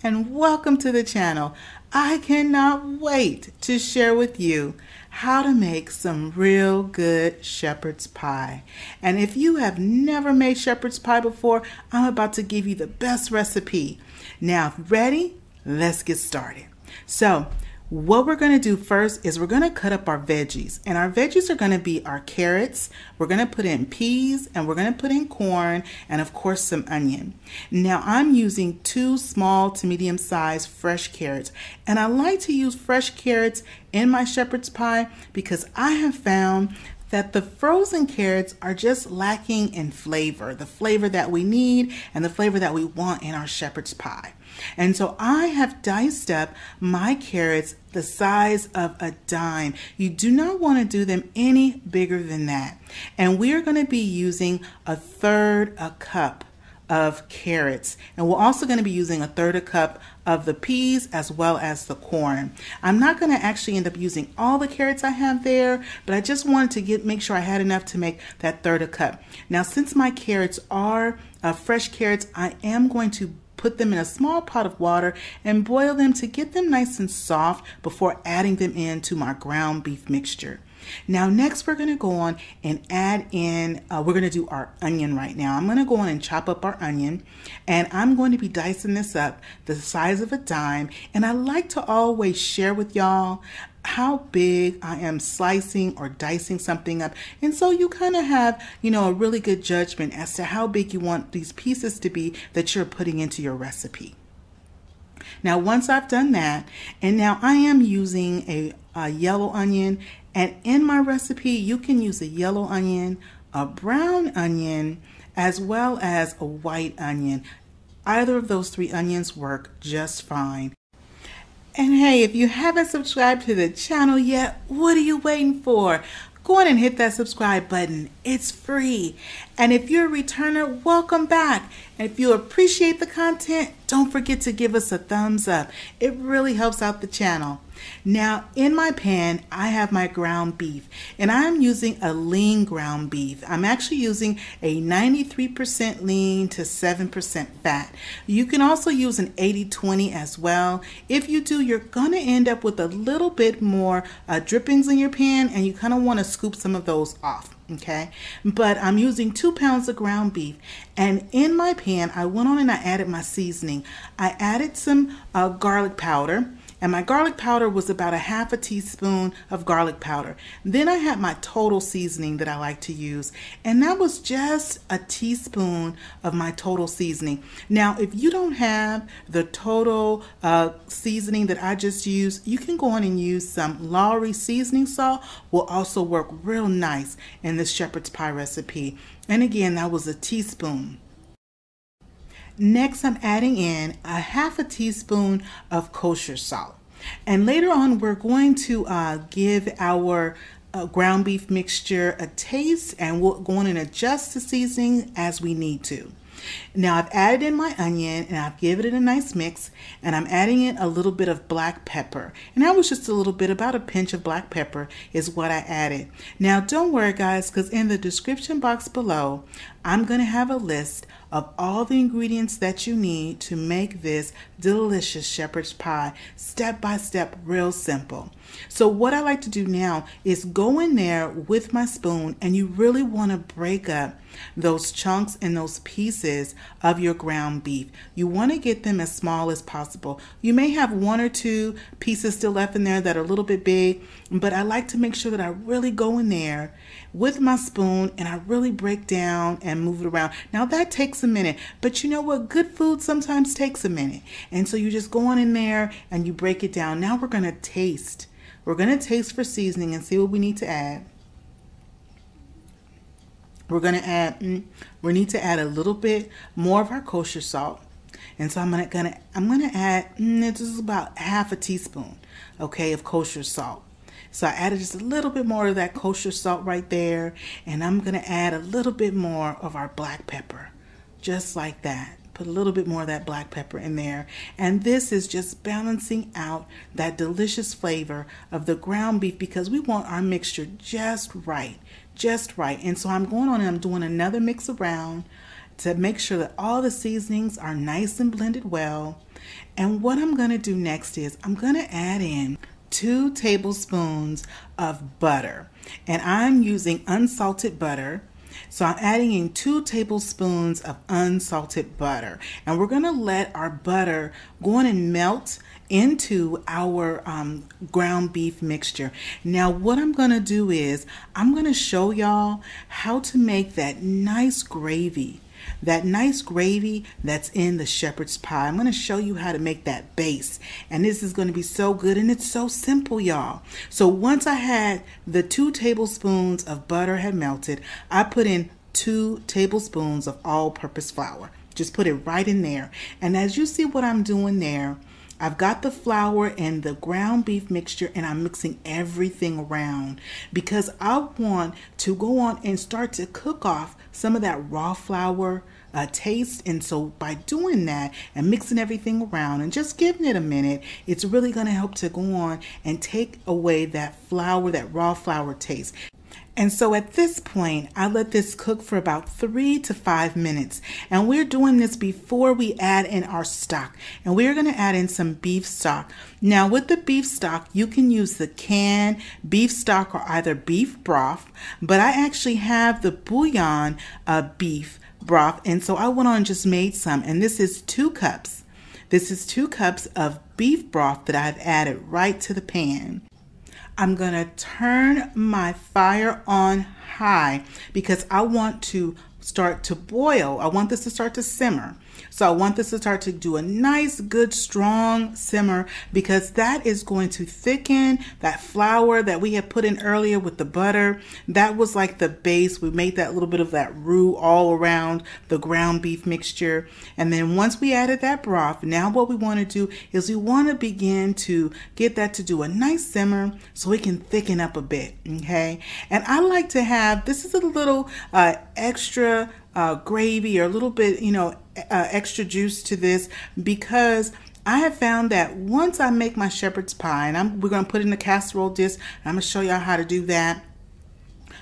and welcome to the channel. I cannot wait to share with you how to make some real good shepherd's pie. And if you have never made shepherd's pie before, I'm about to give you the best recipe. Now, ready? Let's get started. So, what we're going to do first is we're going to cut up our veggies, and our veggies are going to be our carrots. We're going to put in peas, and we're going to put in corn, and of course some onion. Now I'm using 2 small to medium sized fresh carrots, and I like to use fresh carrots in my shepherd's pie because I have found that the frozen carrots are just lacking in flavor, the flavor that we need and the flavor that we want in our shepherd's pie. And so I have diced up my carrots the size of a dime. You do not want to do them any bigger than that. And we are going to be using 1/3 cup of carrots, and we're also going to be using 1/3 cup of the peas as well as the corn. I'm not going to actually end up using all the carrots I have there, but I just wanted to make sure I had enough to make that 1/3 cup. Now, since my carrots are fresh carrots, I am going to put them in a small pot of water and boil them to get them nice and soft before adding them into my ground beef mixture. Now next we're going to go on and add in, we're going to do our onion right now. I'm going to go on and chop up our onion, and I'm going to be dicing this up the size of a dime. And I like to always share with y'all how big I am slicing or dicing something up, and so you kind of have, a really good judgment as to how big you want these pieces to be that you're putting into your recipe. Now once I've done that, and now I am using a yellow onion, and in my recipe you can use a yellow onion, a brown onion, as well as a white onion. Either of those 3 onions work just fine. And hey, if you haven't subscribed to the channel yet, what are you waiting for? Go on and hit that subscribe button. It's free. And if you're a returner, welcome back. And if you appreciate the content, don't forget to give us a thumbs up. It really helps out the channel. Now in my pan, I have my ground beef, and I'm using a lean ground beef. I'm actually using a 93% lean to 7% fat. You can also use an 80-20 as well. If you do, you're gonna end up with a little bit more drippings in your pan, and you kind of want to scoop some of those off. Okay, but I'm using 2 pounds of ground beef, and in my pan I went on and I added my seasoning. I added some garlic powder, and my garlic powder was about a 1/2 teaspoon of garlic powder. Then I had my total seasoning that I like to use, and that was just a teaspoon of my total seasoning. Now if you don't have the total seasoning that I just used, you can go on and use some Lowry seasoning salt. Will also work real nice in this shepherd's pie recipe. And again, that was a teaspoon. Next, I'm adding in a 1/2 teaspoon of kosher salt. And later on, we're going to give our ground beef mixture a taste, and we'll go on and adjust the seasoning as we need to. Now I've added in my onion, and I've given it a nice mix, and I'm adding in a little bit of black pepper. And that was just a little bit, about a pinch of black pepper is what I added. Now don't worry guys, because in the description box below, I'm going to have a list of all the ingredients that you need to make this delicious shepherd's pie, step by step, real simple. So what I like to do now is go in there with my spoon, and you really want to break up those chunks and those pieces of your ground beef. You want to get them as small as possible. You may have 1 or 2 pieces still left in there that are a little bit big, but I like to make sure that I really go in there with my spoon and I really break down and move it around. Now that takes a minute, but you know what? Good food sometimes takes a minute. And so you just go on in there and you break it down. Now we're going to taste. We're going to taste for seasoning and see what we need to add. We're going to add, we need to add a little bit more of our kosher salt. And so I'm gonna add, this is about 1/2 teaspoon, okay, of kosher salt. So I added just a little bit more of that kosher salt right there, and I'm gonna add a little bit more of our black pepper, just like that. Put a little bit more of that black pepper in there. And this is just balancing out that delicious flavor of the ground beef, because we want our mixture just right, just right. And so I'm going on and I'm doing another mix around. to make sure that all the seasonings are nice and blended well. And what I'm going to do next is I'm going to add in 2 tablespoons of butter. And I'm using unsalted butter. So I'm adding in 2 tablespoons of unsalted butter. And we're going to let our butter go on and melt into our ground beef mixture. Now what I'm going to do is I'm going to show y'all how to make that nice gravy. That nice gravy that's in the shepherd's pie. I'm going to show you how to make that base. And this is going to be so good, and it's so simple, y'all. So once I had the 2 tablespoons of butter had melted, I put in 2 tablespoons of all-purpose flour. Just put it right in there. And as you see what I'm doing there, I've got the flour and the ground beef mixture, and I'm mixing everything around because I want to go on and start to cook off some of that raw flour taste. And so by doing that and mixing everything around and just giving it a minute, it's really going to help to go on and take away that flour, that raw flour taste. And so at this point, I let this cook for about 3 to 5 minutes. And we're doing this before we add in our stock. And we're going to add in some beef stock. Now with the beef stock, you can use the canned beef stock or either beef broth. But I actually have the bouillon beef broth. And so I went on and just made some. And this is 2 cups. This is 2 cups of beef broth that I've added right to the pan. I'm going to turn my fire on high because I want to start to boil. I want this to start to simmer. So I want this to start to do a nice, good, strong simmer because that is going to thicken that flour that we had put in earlier with the butter. That was like the base. We made that little bit of that roux all around the ground beef mixture. And then once we added that broth, now what we want to do is we want to begin to get that to do a nice simmer so we can thicken up a bit, okay? And I like to have, this is a little extra gravy or a little bit, extra juice to this because I have found that once I make my shepherd's pie, and we're going to put it in a casserole dish, and I'm going to show y'all how to do that.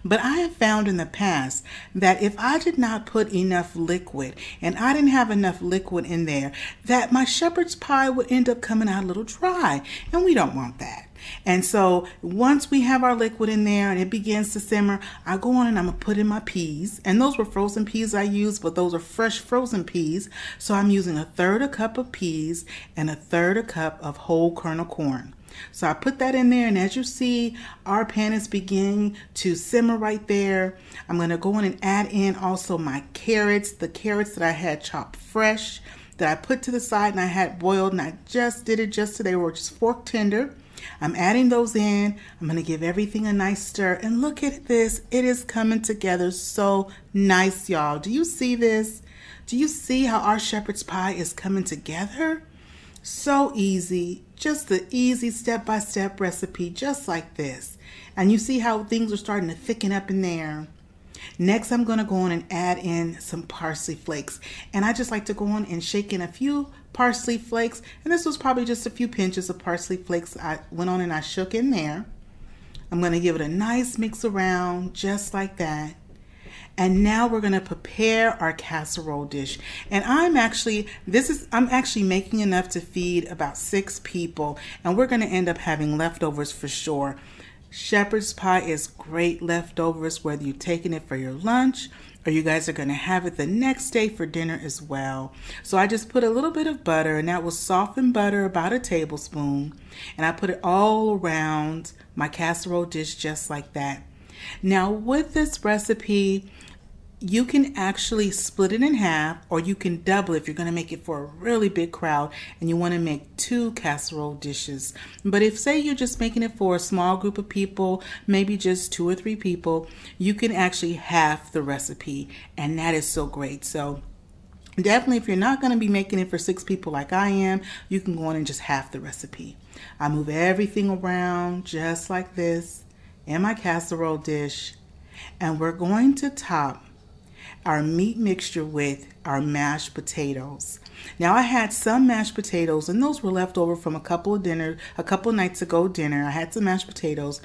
But I have found in the past that if I did not put enough liquid and I didn't have enough liquid in there, that my shepherd's pie would end up coming out a little dry, and we don't want that. And so once we have our liquid in there and it begins to simmer, I go on and I'm going to put in my peas. And those were frozen peas I used, but those are fresh frozen peas. So I'm using 1/3 cup of peas and 1/3 cup of whole kernel corn. So I put that in there, and as you see, our pan is beginning to simmer right there. I'm going to go in and add in also my carrots, the carrots that I had chopped fresh, that I put to the side and I had boiled, and I just did it just today. They were just fork tender. I'm adding those in. I'm going to give everything a nice stir, and look at this. It is coming together so nice, y'all. Do you see this? Do you see how our shepherd's pie is coming together? So easy, just the easy step-by-step recipe, just like this. And you see how things are starting to thicken up in there. Next, I'm going to go on and add in some parsley flakes. And I just like to go on and shake in a few parsley flakes. And this was probably just a few pinches of parsley flakes I went on and I shook in there. I'm going to give it a nice mix around, just like that. And now we're going to prepare our casserole dish. And I'm actually making enough to feed about 6 people. And we're going to end up having leftovers for sure. Shepherd's pie is great leftovers, whether you're taking it for your lunch or you guys are going to have it the next day for dinner as well. So I just put a little bit of butter, and that was softened butter, about 1 tablespoon. And I put it all around my casserole dish just like that. Now with this recipe, you can actually split it in half, or you can double if you're going to make it for a really big crowd and you want to make 2 casserole dishes. But if, say, you're just making it for a small group of people, maybe just 2 or 3 people, you can actually half the recipe, and that is so great. So definitely, if you're not going to be making it for 6 people like I am, you can go on and just half the recipe. I move everything around just like this in my casserole dish, and we're going to top our meat mixture with our mashed potatoes. Now I had some mashed potatoes, and those were left over from a couple nights ago dinner. I had some mashed potatoes,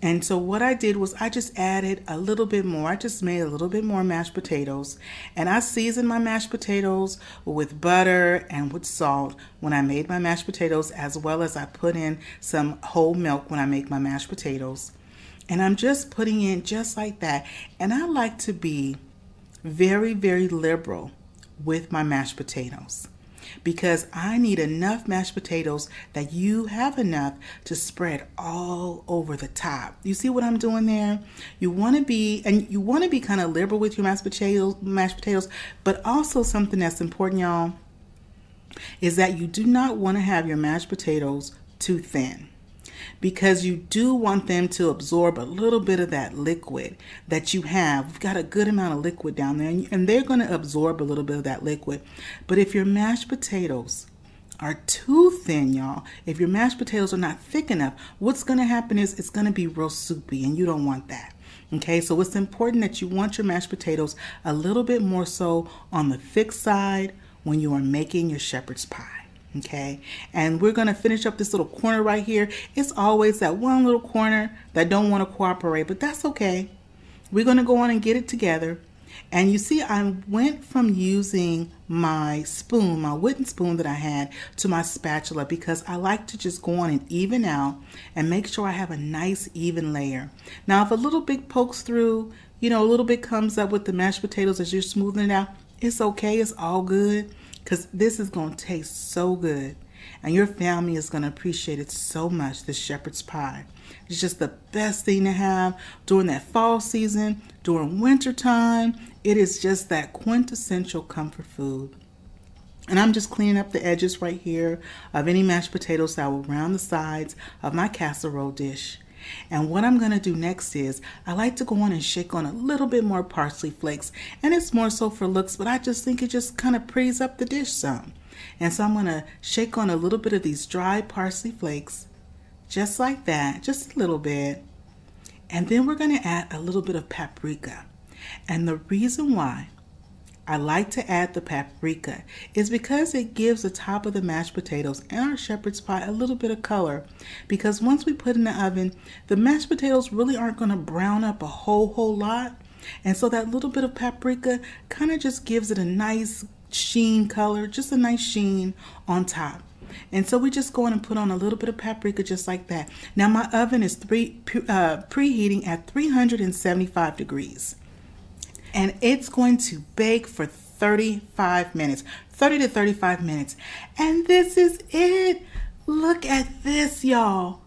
And so what I did was I just added a little bit more. I just made a little bit more mashed potatoes. And I seasoned my mashed potatoes with butter and with salt when I made my mashed potatoes, as well as I put in some whole milk when I make my mashed potatoes. And I'm just putting in just like that. And I like to be very, very liberal with my mashed potatoes, because I need enough mashed potatoes that you have enough to spread all over the top. You see what I'm doing there? You want to be kind of liberal with your mashed potatoes, but also something that's important, y'all, is that you do not want to have your mashed potatoes too thin, because you do want them to absorb a little bit of that liquid that you have. We've got a good amount of liquid down there, and they're going to absorb a little bit of that liquid. But if your mashed potatoes are too thin, y'all, if your mashed potatoes are not thick enough, what's going to happen is it's going to be real soupy, and you don't want that. Okay, so it's important that you want your mashed potatoes a little bit more so on the thick side when you are making your shepherd's pie. Okay, and we're going to finish up this little corner right here. It's always that one little corner that don't want to cooperate, but that's okay. We're going to go on and get it together. And you see, I went from using my spoon, my wooden spoon that I had, to my spatula, because I like to just go on and even out and make sure I have a nice even layer. Now, if a little bit pokes through, a little bit comes up with the mashed potatoes as you're smoothing it out, it's okay. It's all good. Because this is going to taste so good. And your family is going to appreciate it so much, this shepherd's pie. It's just the best thing to have during that fall season, during winter time. It is just that quintessential comfort food. And I'm just cleaning up the edges right here of any mashed potatoes that were around the sides of my casserole dish. And what I'm going to do next is I like to go on and shake on a little bit more parsley flakes. And it's more so for looks, but I just think it just kind of pretties up the dish some. And so I'm going to shake on a little bit of these dried parsley flakes, just like that, just a little bit. And then we're going to add a little bit of paprika. And the reason why I like to add the paprika is because it gives the top of the mashed potatoes and our shepherd's pie a little bit of color. Because once we put in the oven, the mashed potatoes really aren't going to brown up a whole lot. And so that little bit of paprika kind of just gives it a nice sheen color, just a nice sheen on top. And so we just go in and put on a little bit of paprika just like that. Now my oven is preheating at 375 degrees. And it's going to bake for 35 minutes, 30 to 35 minutes. And this is it. Look at this, y'all.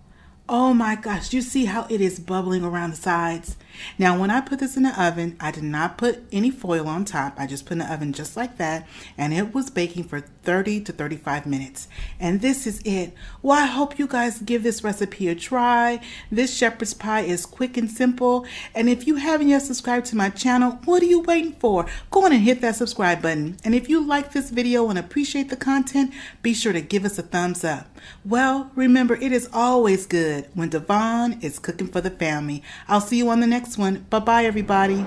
Oh my gosh, you see how it is bubbling around the sides? Now, when I put this in the oven, I did not put any foil on top. I just put in the oven just like that, and it was baking for 30 to 35 minutes. And this is it. Well, I hope you guys give this recipe a try. This shepherd's pie is quick and simple. And if you haven't yet subscribed to my channel, what are you waiting for? Go on and hit that subscribe button. And if you like this video and appreciate the content, be sure to give us a thumbs up. Well, remember, it is always good when Devon is cooking for the family. I'll see you on the next one. Bye-bye, everybody.